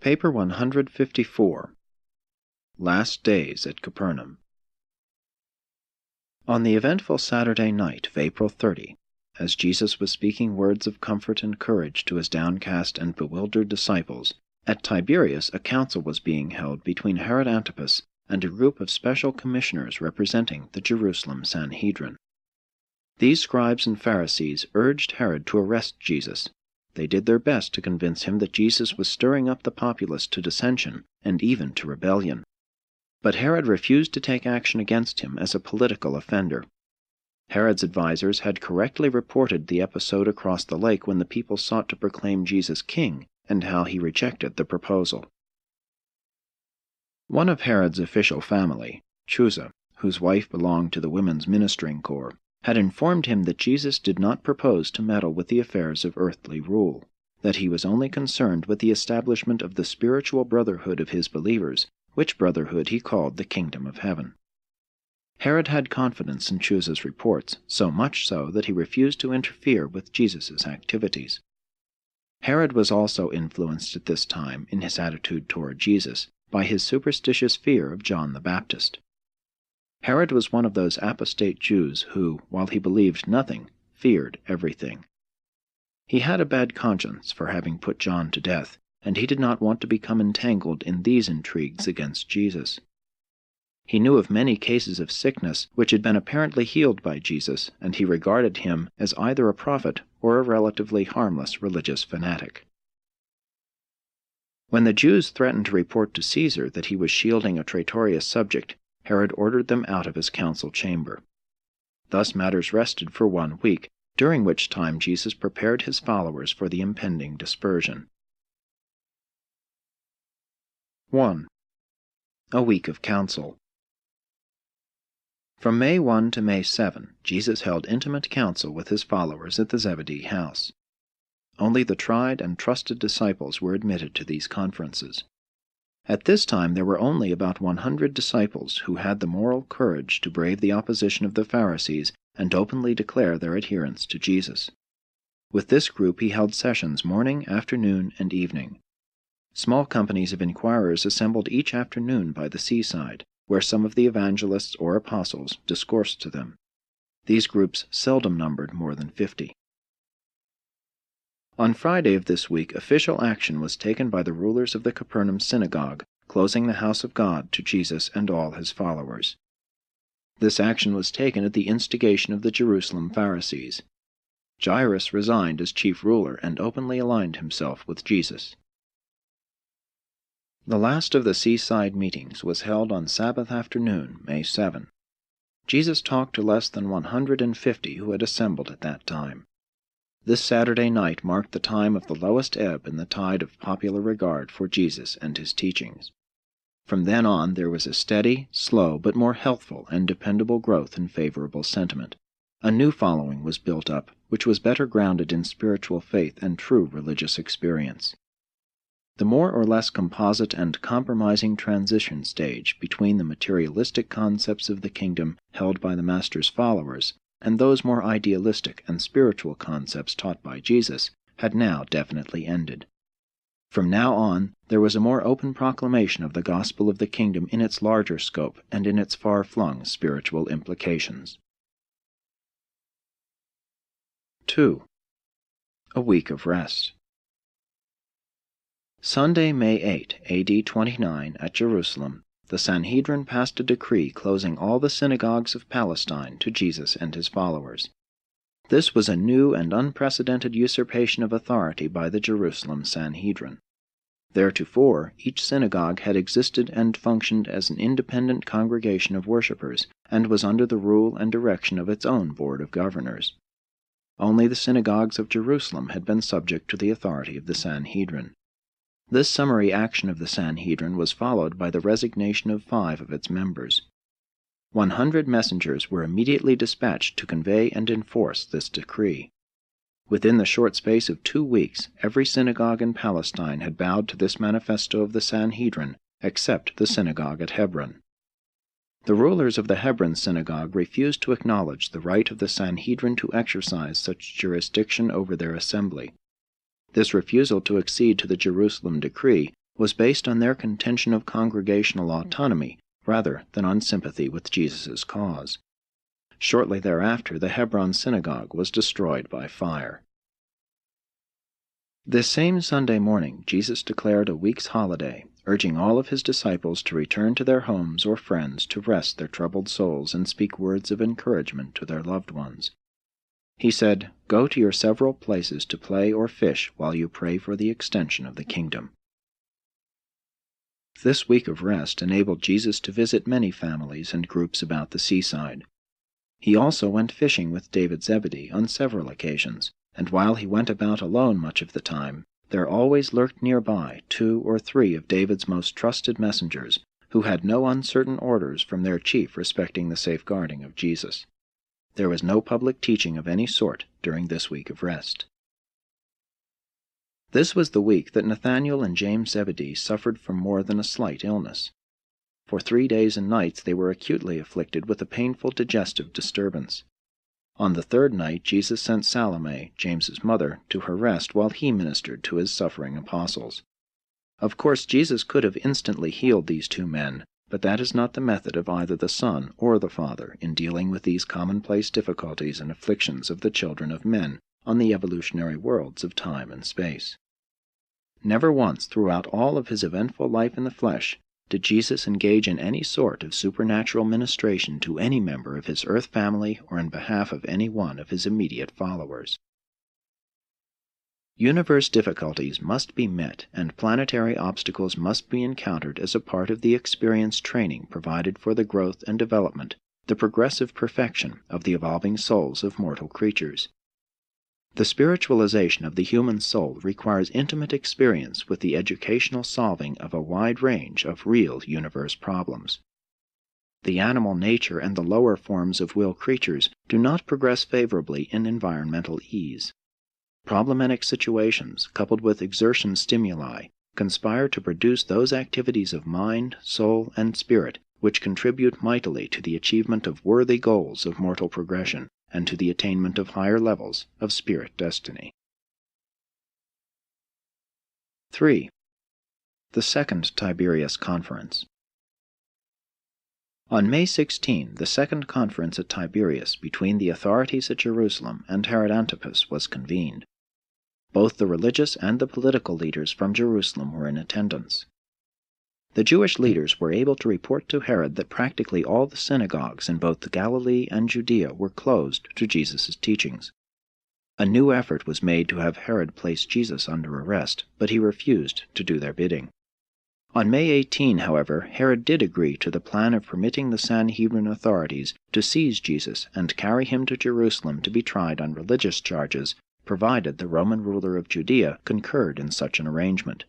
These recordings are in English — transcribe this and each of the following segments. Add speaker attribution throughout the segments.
Speaker 1: Paper 154. Last Days at Capernaum. On the eventful Saturday night of April 30, as Jesus was speaking words of comfort and courage to his downcast and bewildered disciples, at Tiberias a council was being held between Herod Antipas and a group of special commissioners representing the Jerusalem Sanhedrin. These scribes and Pharisees urged Herod to arrest Jesus. They did their best to convince him that Jesus was stirring up the populace to dissension and even to rebellion. But Herod refused to take action against him as a political offender. Herod's advisers had correctly reported the episode across the lake when the people sought to proclaim Jesus king, and how he rejected the proposal. One of Herod's official family, Chuza, whose wife belonged to the women's ministering corps, had informed him that Jesus did not propose to meddle with the affairs of earthly rule, that he was only concerned with the establishment of the spiritual brotherhood of his believers, which brotherhood he called the kingdom of heaven. Herod had confidence in Chuza's reports, so much so that he refused to interfere with Jesus' activities. Herod was also influenced at this time in his attitude toward Jesus by his superstitious fear of John the Baptist. Herod was one of those apostate Jews who, while he believed nothing, feared everything. He had a bad conscience for having put John to death, and he did not want to become entangled in these intrigues against Jesus. He knew of many cases of sickness which had been apparently healed by Jesus, and he regarded him as either a prophet or a relatively harmless religious fanatic. When the Jews threatened to report to Caesar that he was shielding a traitorous subject, Herod ordered them out of his council chamber. Thus matters rested for 1 week, during which time Jesus prepared his followers for the impending dispersion. 1. A week of council. From May 1 to May 7, Jesus held intimate council with his followers at the Zebedee house. Only the tried and trusted disciples were admitted to these conferences. At this time there were only about 100 disciples who had the moral courage to brave the opposition of the Pharisees and openly declare their adherence to Jesus. With this group he held sessions morning, afternoon, and evening. Small companies of inquirers assembled each afternoon by the seaside, where some of the evangelists or apostles discoursed to them. These groups seldom numbered more than 50. On Friday of this week, official action was taken by the rulers of the Capernaum synagogue, closing the house of God to Jesus and all his followers. This action was taken at the instigation of the Jerusalem Pharisees. Jairus resigned as chief ruler and openly aligned himself with Jesus. The last of the seaside meetings was held on Sabbath afternoon, May 7. Jesus talked to less than 150 who had assembled at that time. This Saturday night marked the time of the lowest ebb in the tide of popular regard for Jesus and his teachings. From then on there was a steady, slow, but more healthful and dependable growth in favorable sentiment. A new following was built up, which was better grounded in spiritual faith and true religious experience. The more or less composite and compromising transition stage between the materialistic concepts of the kingdom held by the Master's followers and those more idealistic and spiritual concepts taught by Jesus had now definitely ended. From now on, there was a more open proclamation of the gospel of the kingdom in its larger scope and in its far-flung spiritual implications. 2. A week of rest. Sunday, May 8, AD 29, at Jerusalem, the Sanhedrin passed a decree closing all the synagogues of Palestine to Jesus and his followers. This was a new and unprecedented usurpation of authority by the Jerusalem Sanhedrin. Theretofore, each synagogue had existed and functioned as an independent congregation of worshippers, and was under the rule and direction of its own board of governors. Only the synagogues of Jerusalem had been subject to the authority of the Sanhedrin. This summary action of the Sanhedrin was followed by the resignation of 5 of its members. 100 messengers were immediately dispatched to convey and enforce this decree. Within the short space of 2 weeks, every synagogue in Palestine had bowed to this manifesto of the Sanhedrin, except the synagogue at Hebron. The rulers of the Hebron synagogue refused to acknowledge the right of the Sanhedrin to exercise such jurisdiction over their assembly. This refusal to accede to the Jerusalem decree was based on their contention of congregational autonomy rather than on sympathy with Jesus' cause. Shortly thereafter, the Hebron synagogue was destroyed by fire. This same Sunday morning, Jesus declared a week's holiday, urging all of his disciples to return to their homes or friends to rest their troubled souls and speak words of encouragement to their loved ones. He said, "Go to your several places to play or fish while you pray for the extension of the kingdom." This week of rest enabled Jesus to visit many families and groups about the seaside. He also went fishing with David Zebedee on several occasions, and while he went about alone much of the time, there always lurked nearby 2 or 3 of David's most trusted messengers, who had no uncertain orders from their chief respecting the safeguarding of Jesus. There was no public teaching of any sort during this week of rest. This was the week that Nathanael and James Zebedee suffered from more than a slight illness. For 3 days and nights they were acutely afflicted with a painful digestive disturbance. On the 3rd night Jesus sent Salome, James's mother, to her rest while he ministered to his suffering apostles. Of course Jesus could have instantly healed these 2 men, but that is not the method of either the Son or the Father in dealing with these commonplace difficulties and afflictions of the children of men on the evolutionary worlds of time and space. Never once throughout all of his eventful life in the flesh did Jesus engage in any sort of supernatural ministration to any member of his earth family or in behalf of any one of his immediate followers. Universe difficulties must be met and planetary obstacles must be encountered as a part of the experience training provided for the growth and development, the progressive perfection of the evolving souls of mortal creatures. The spiritualization of the human soul requires intimate experience with the educational solving of a wide range of real universe problems. The animal nature and the lower forms of will creatures do not progress favorably in environmental ease. Problematic situations, coupled with exertion stimuli, conspire to produce those activities of mind, soul, and spirit which contribute mightily to the achievement of worthy goals of mortal progression and to the attainment of higher levels of spirit destiny. 3. The Second Tiberius Conference. On May 16, the Second Conference at Tiberias between the authorities at Jerusalem and Herod Antipas was convened. Both the religious and the political leaders from Jerusalem were in attendance. The Jewish leaders were able to report to Herod that practically all the synagogues in both Galilee and Judea were closed to Jesus' teachings. A new effort was made to have Herod place Jesus under arrest, but he refused to do their bidding. On May 18, however, Herod did agree to the plan of permitting the Sanhedrin authorities to seize Jesus and carry him to Jerusalem to be tried on religious charges, provided the Roman ruler of Judea concurred in such an arrangement.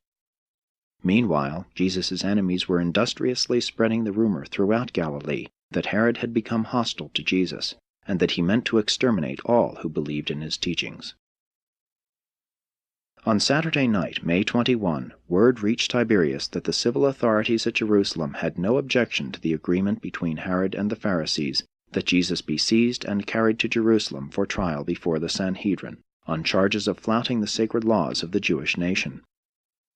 Speaker 1: Meanwhile, Jesus' enemies were industriously spreading the rumor throughout Galilee that Herod had become hostile to Jesus, and that he meant to exterminate all who believed in his teachings. On Saturday night, May 21, word reached Tiberias that the civil authorities at Jerusalem had no objection to the agreement between Herod and the Pharisees that Jesus be seized and carried to Jerusalem for trial before the Sanhedrin, on charges of flouting the sacred laws of the Jewish nation.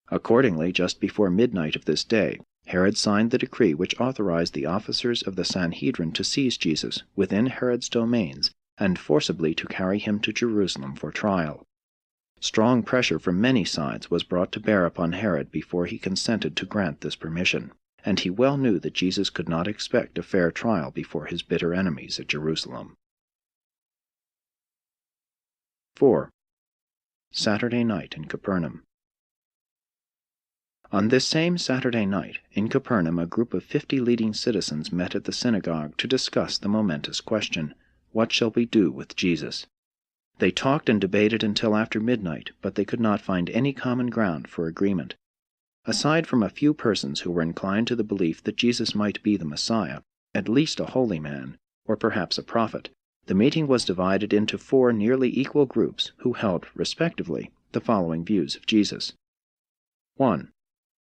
Speaker 1: Accordingly, just before midnight of this day, Herod signed the decree which authorized the officers of the Sanhedrin to seize Jesus within Herod's domains and forcibly to carry him to Jerusalem for trial. Strong pressure from many sides was brought to bear upon Herod before he consented to grant this permission, and he well knew that Jesus could not expect a fair trial before his bitter enemies at Jerusalem. 4. Saturday night in Capernaum. On this same Saturday night, in Capernaum, a group of 50 leading citizens met at the synagogue to discuss the momentous question, "What shall we do with Jesus?" They talked and debated until after midnight, but they could not find any common ground for agreement. Aside from a few persons who were inclined to the belief that Jesus might be the Messiah, at least a holy man, or perhaps a prophet, the meeting was divided into 4 nearly equal groups who held, respectively, the following views of Jesus. 1.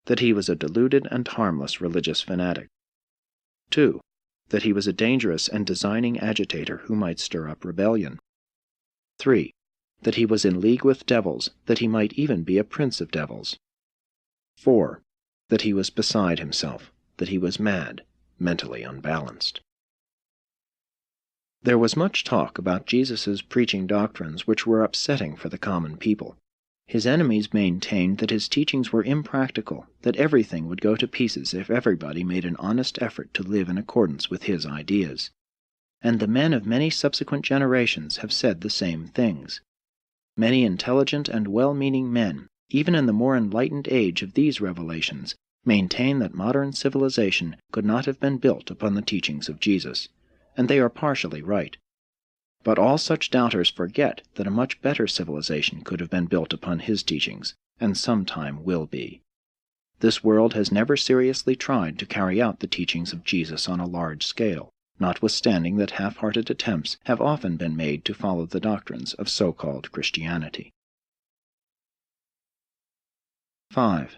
Speaker 1: That he was a deluded and harmless religious fanatic. 2. That he was a dangerous and designing agitator who might stir up rebellion. 3. That he was in league with devils, that he might even be a prince of devils. 4. that he was beside himself, that he was mad, mentally unbalanced. There was much talk about Jesus' preaching doctrines which were upsetting for the common people. His enemies maintained that his teachings were impractical, that everything would go to pieces if everybody made an honest effort to live in accordance with his ideas. And the men of many subsequent generations have said the same things. Many intelligent and well-meaning men, even in the more enlightened age of these revelations, maintain that modern civilization could not have been built upon the teachings of Jesus, and they are partially right. But all such doubters forget that a much better civilization could have been built upon his teachings, and sometime will be. This world has never seriously tried to carry out the teachings of Jesus on a large scale, notwithstanding that half-hearted attempts have often been made to follow the doctrines of so-called Christianity. 5.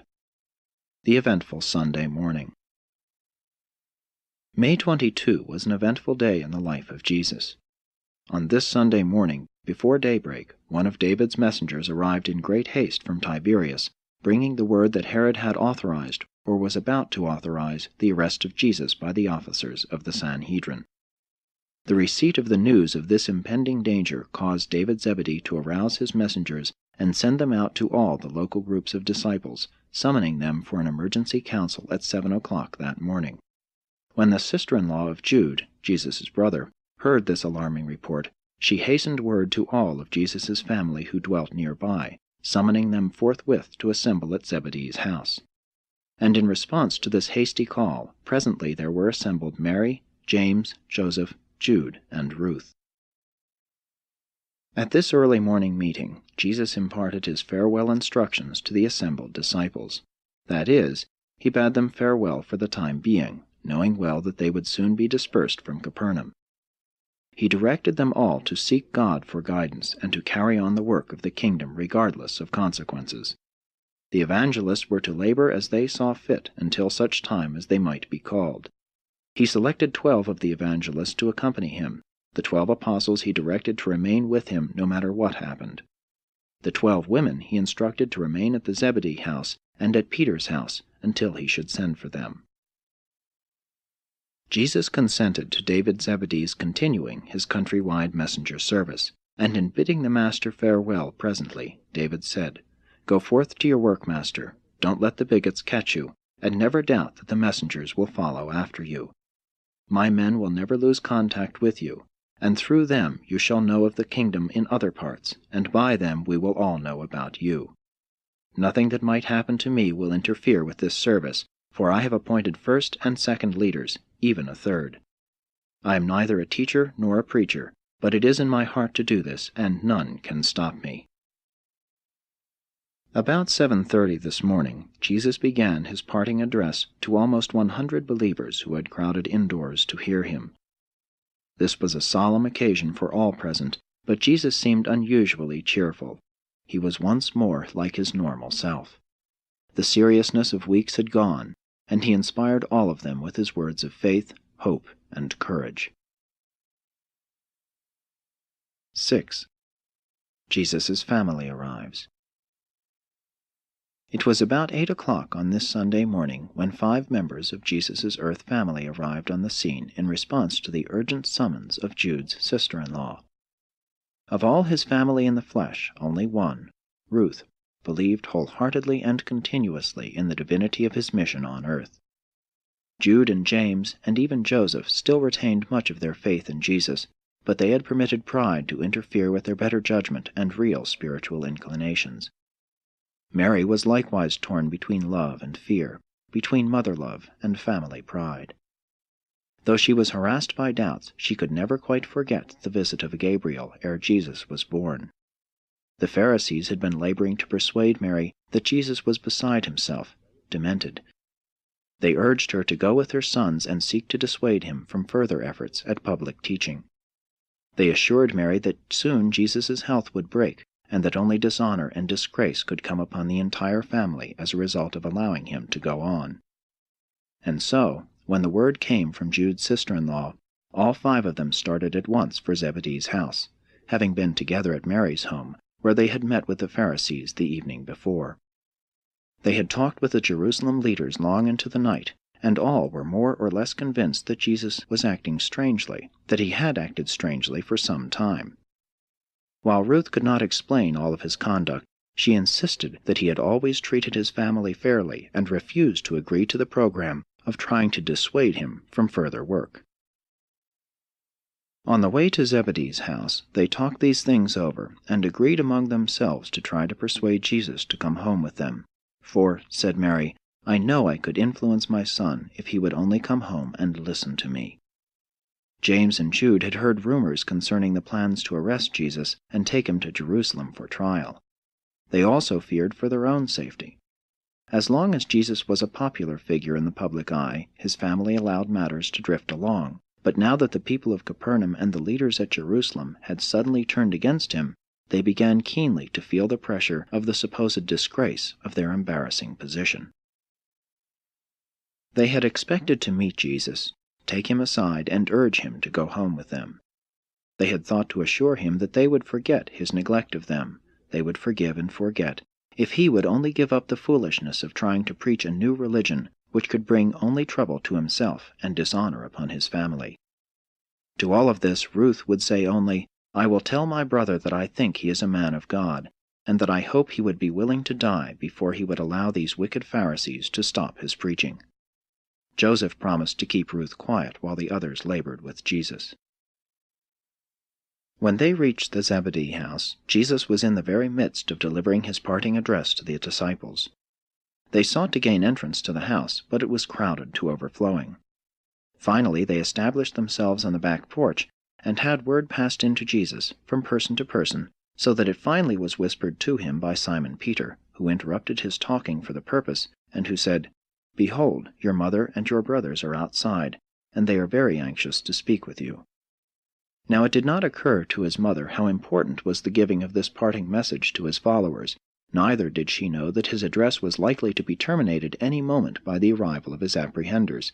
Speaker 1: The eventful Sunday morning. May 22 was an eventful day in the life of Jesus. On this Sunday morning, before daybreak, one of David's messengers arrived in great haste from Tiberias, bringing the word that Herod had authorized, or was about to authorize, the arrest of Jesus by the officers of the Sanhedrin. The receipt of the news of this impending danger caused David Zebedee to arouse his messengers and send them out to all the local groups of disciples, summoning them for an emergency council at 7 o'clock that morning. When the sister-in-law of Jude, Jesus' brother, heard this alarming report, she hastened word to all of Jesus' family who dwelt nearby, summoning them forthwith to assemble at Zebedee's house. And in response to this hasty call, presently there were assembled Mary, James, Joseph, Jude, and Ruth. At this early morning meeting, Jesus imparted his farewell instructions to the assembled disciples. That is, he bade them farewell for the time being, knowing well that they would soon be dispersed from Capernaum. He directed them all to seek God for guidance and to carry on the work of the kingdom regardless of consequences. The evangelists were to labor as they saw fit until such time as they might be called. He selected 12 of the evangelists to accompany him. The 12 apostles he directed to remain with him no matter what happened. The 12 women he instructed to remain at the Zebedee house and at Peter's house until he should send for them. Jesus consented to David Zebedee's continuing his countrywide messenger service, and in bidding the master farewell presently, David said, "Go forth to your work, master. Don't let the bigots catch you, and never doubt that the messengers will follow after you. My men will never lose contact with you, and through them you shall know of the kingdom in other parts, and by them we will all know about you. Nothing that might happen to me will interfere with this service, for I have appointed first and second leaders, even a third. I am neither a teacher nor a preacher, but it is in my heart to do this, and none can stop me." About 7:30 this morning, Jesus began his parting address to almost 100 believers who had crowded indoors to hear him. This was a solemn occasion for all present, but Jesus seemed unusually cheerful. He was once more like his normal self. The seriousness of weeks had gone, and he inspired all of them with his words of faith, hope, and courage. 6. Jesus' family arrives. It was about 8 o'clock on this Sunday morning when 5 members of Jesus' earth family arrived on the scene in response to the urgent summons of Jude's sister-in-law. Of all his family in the flesh, only one, Ruth, believed wholeheartedly and continuously in the divinity of his mission on earth. Jude and James, and even Joseph, still retained much of their faith in Jesus, but they had permitted pride to interfere with their better judgment and real spiritual inclinations. Mary was likewise torn between love and fear, between mother love and family pride. Though she was harassed by doubts, she could never quite forget the visit of Gabriel ere Jesus was born. The Pharisees had been laboring to persuade Mary that Jesus was beside himself, demented. They urged her to go with her sons and seek to dissuade him from further efforts at public teaching. They assured Mary that soon Jesus' health would break, and that only dishonor and disgrace could come upon the entire family as a result of allowing him to go on. And so, when the word came from Jude's sister-in-law, all 5 of them started at once for Zebedee's house, having been together at Mary's home, where they had met with the Pharisees the evening before. They had talked with the Jerusalem leaders long into the night, and all were more or less convinced that Jesus was acting strangely, that he had acted strangely for some time. While Ruth could not explain all of his conduct, she insisted that he had always treated his family fairly and refused to agree to the program of trying to dissuade him from further work. On the way to Zebedee's house, they talked these things over and agreed among themselves to try to persuade Jesus to come home with them. For, said Mary, I know I could influence my son if he would only come home and listen to me. James and Jude had heard rumors concerning the plans to arrest Jesus and take him to Jerusalem for trial. They also feared for their own safety. As long as Jesus was a popular figure in the public eye, his family allowed matters to drift along. But now that the people of Capernaum and the leaders at Jerusalem had suddenly turned against him, they began keenly to feel the pressure of the supposed disgrace of their embarrassing position. They had expected to meet Jesus, take him aside, and urge him to go home with them. They had thought to assure him that they would forget his neglect of them, they would forgive and forget, if he would only give up the foolishness of trying to preach a new religion which could bring only trouble to himself and dishonor upon his family. To all of this Ruth would say only, I will tell my brother that I think he is a man of God, and that I hope he would be willing to die before he would allow these wicked Pharisees to stop his preaching. Joseph promised to keep Ruth quiet while the others labored with Jesus. When they reached the Zebedee house, Jesus was in the very midst of delivering his parting address to the disciples. They sought to gain entrance to the house, but it was crowded to overflowing. Finally, they established themselves on the back porch and had word passed in to Jesus from person to person, so that it finally was whispered to him by Simon Peter, who interrupted his talking for the purpose, and who said, Behold, your mother and your brothers are outside, and they are very anxious to speak with you. Now it did not occur to his mother how important was the giving of this parting message to his followers, neither did she know that his address was likely to be terminated any moment by the arrival of his apprehenders.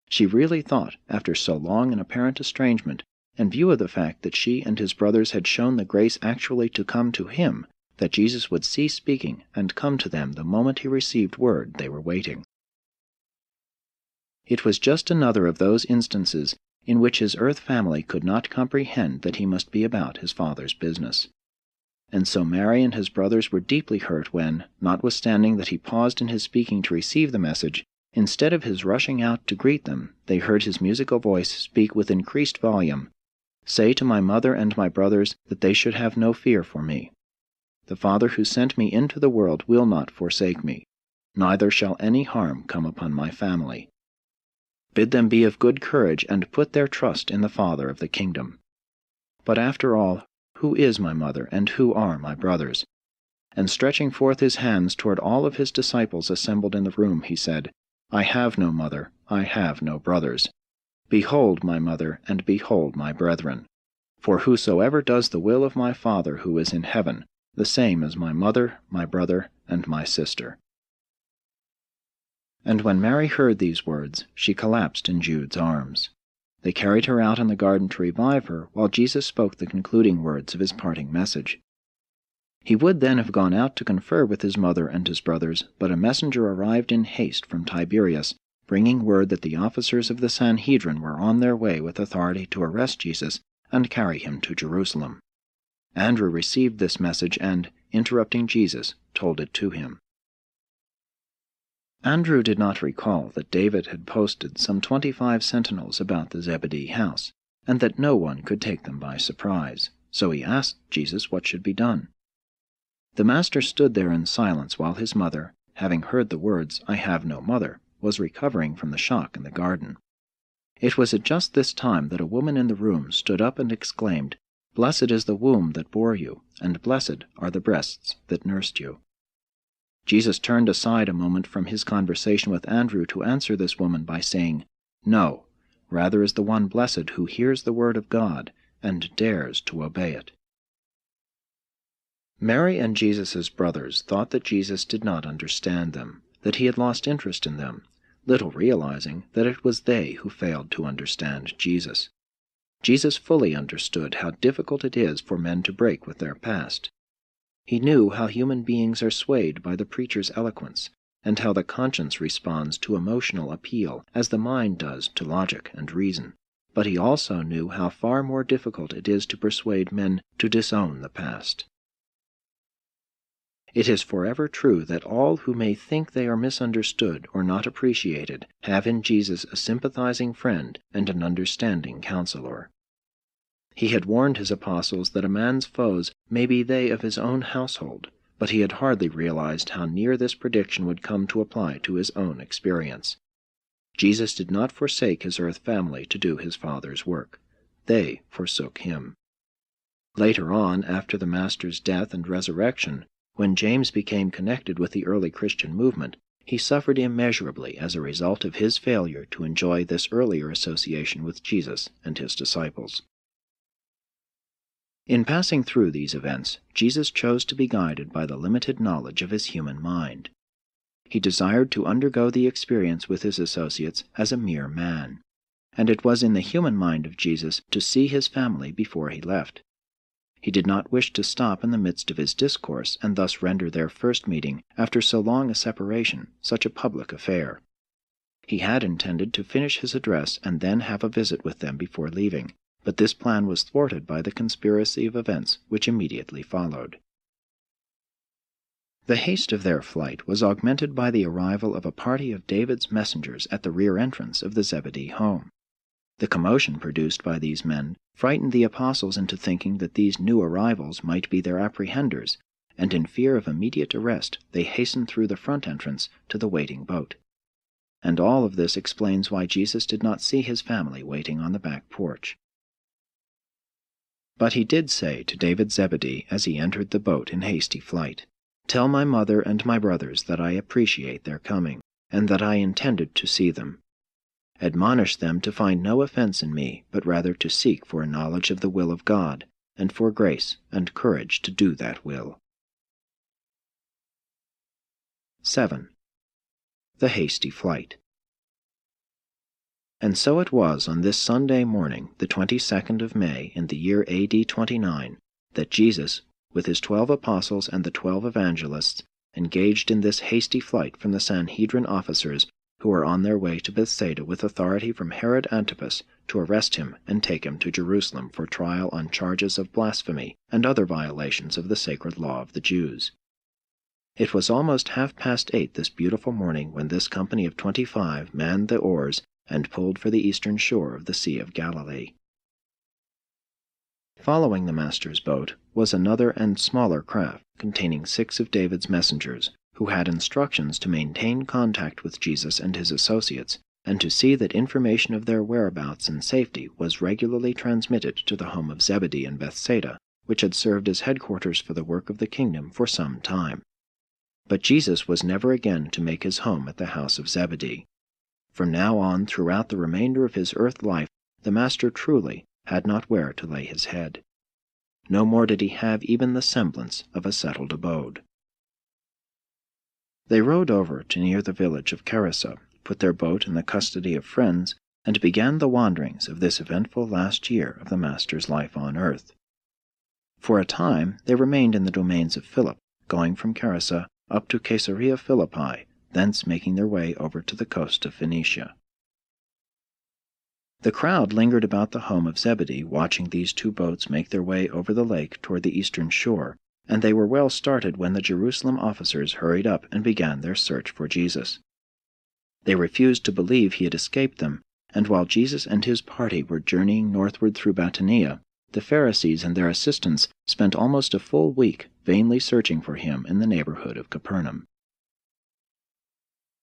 Speaker 1: She really thought, after so long an apparent estrangement, in view of the fact that she and his brothers had shown the grace actually to come to him, that Jesus would cease speaking and come to them the moment he received word they were waiting. It was just another of those instances in which his earth family could not comprehend that he must be about his Father's business. And so Mary and his brothers were deeply hurt when, notwithstanding that he paused in his speaking to receive the message, instead of his rushing out to greet them, they heard his musical voice speak with increased volume, Say to my mother and my brothers that they should have no fear for me. The Father who sent me into the world will not forsake me, neither shall any harm come upon my family. Bid them be of good courage and put their trust in the Father of the kingdom. But after all, who is my mother and who are my brothers? And stretching forth his hands toward all of his disciples assembled in the room, he said, I have no mother, I have no brothers. Behold my mother, and behold my brethren. For whosoever does the will of my Father who is in heaven, the same is my mother, my brother, and my sister. And when Mary heard these words, she collapsed in Jude's arms. They carried her out in the garden to revive her, while Jesus spoke the concluding words of his parting message. He would then have gone out to confer with his mother and his brothers, but a messenger arrived in haste from Tiberias, bringing word that the officers of the Sanhedrin were on their way with authority to arrest Jesus and carry him to Jerusalem. Andrew received this message and, interrupting Jesus, told it to him. Andrew did not recall that David had posted some 25 sentinels about the Zebedee house, and that no one could take them by surprise, so he asked Jesus what should be done. The master stood there in silence while his mother, having heard the words, I have no mother, was recovering from the shock in the garden. It was at just this time that a woman in the room stood up and exclaimed, Blessed is the womb that bore you, and blessed are the breasts that nursed you. Jesus turned aside a moment from his conversation with Andrew to answer this woman by saying, No, rather is the one blessed who hears the word of God and dares to obey it. Mary and Jesus' brothers thought that Jesus did not understand them, that he had lost interest in them, little realizing that it was they who failed to understand Jesus. Jesus fully understood how difficult it is for men to break with their past. He knew how human beings are swayed by the preacher's eloquence, and how the conscience responds to emotional appeal as the mind does to logic and reason. But he also knew how far more difficult it is to persuade men to disown the past. It is forever true that all who may think they are misunderstood or not appreciated have in Jesus a sympathizing friend and an understanding counselor. He had warned his apostles that a man's foes may be they of his own household, but he had hardly realized how near this prediction would come to apply to his own experience. Jesus did not forsake his earth family to do his Father's work. They forsook him. Later on, after the Master's death and resurrection, when James became connected with the early Christian movement, he suffered immeasurably as a result of his failure to enjoy this earlier association with Jesus and his disciples. In passing through these events, Jesus chose to be guided by the limited knowledge of his human mind. He desired to undergo the experience with his associates as a mere man, and it was in the human mind of Jesus to see his family before he left. He did not wish to stop in the midst of his discourse and thus render their first meeting, after so long a separation, such a public affair. He had intended to finish his address and then have a visit with them before leaving, but this plan was thwarted by the conspiracy of events which immediately followed. The haste of their flight was augmented by the arrival of a party of David's messengers at the rear entrance of the Zebedee home. The commotion produced by these men frightened the apostles into thinking that these new arrivals might be their apprehenders, and in fear of immediate arrest they hastened through the front entrance to the waiting boat. And all of this explains why Jesus did not see his family waiting on the back porch. But he did say to David Zebedee as he entered the boat in hasty flight, "Tell my mother and my brothers that I appreciate their coming, and that I intended to see them. Admonish them to find no offense in me, but rather to seek for a knowledge of the will of God, and for grace and courage to do that will." 7. The hasty flight. And so it was on this Sunday morning, the 22nd of May, in the year A.D. 29, that Jesus, with his 12 apostles and the 12 evangelists, engaged in this hasty flight from the Sanhedrin officers who were on their way to Bethsaida with authority from Herod Antipas to arrest him and take him to Jerusalem for trial on charges of blasphemy and other violations of the sacred law of the Jews. It was almost 8:30 this beautiful morning when this company of 25 manned the oars and pulled for the eastern shore of the Sea of Galilee. Following the Master's boat was another and smaller craft containing 6 of David's messengers, who had instructions to maintain contact with Jesus and his associates, and to see that information of their whereabouts and safety was regularly transmitted to the home of Zebedee in Bethsaida, which had served as headquarters for the work of the kingdom for some time. But Jesus was never again to make his home at the house of Zebedee. From now on, throughout the remainder of his earth life, the Master truly had not where to lay his head. No more did he have even the semblance of a settled abode. They rowed over to near the village of Charissa, put their boat in the custody of friends, and began the wanderings of this eventful last year of the Master's life on earth. For a time they remained in the domains of Philip, going from Charissa up to Caesarea Philippi, thence making their way over to the coast of Phoenicia. The crowd lingered about the home of Zebedee, watching these 2 boats make their way over the lake toward the eastern shore, and they were well started when the Jerusalem officers hurried up and began their search for Jesus. They refused to believe he had escaped them, and while Jesus and his party were journeying northward through Batanea, the Pharisees and their assistants spent almost a full week vainly searching for him in the neighborhood of Capernaum.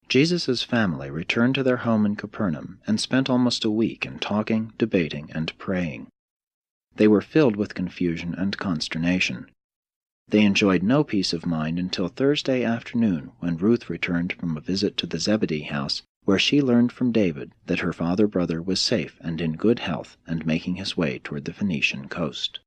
Speaker 1: Jesus' family returned to their home in Capernaum and spent almost a week in talking, debating, and praying. They were filled with confusion and consternation. They enjoyed no peace of mind until Thursday afternoon, when Ruth returned from a visit to the Zebedee house, where she learned from David that her father-brother was safe and in good health and making his way toward the Phoenician coast.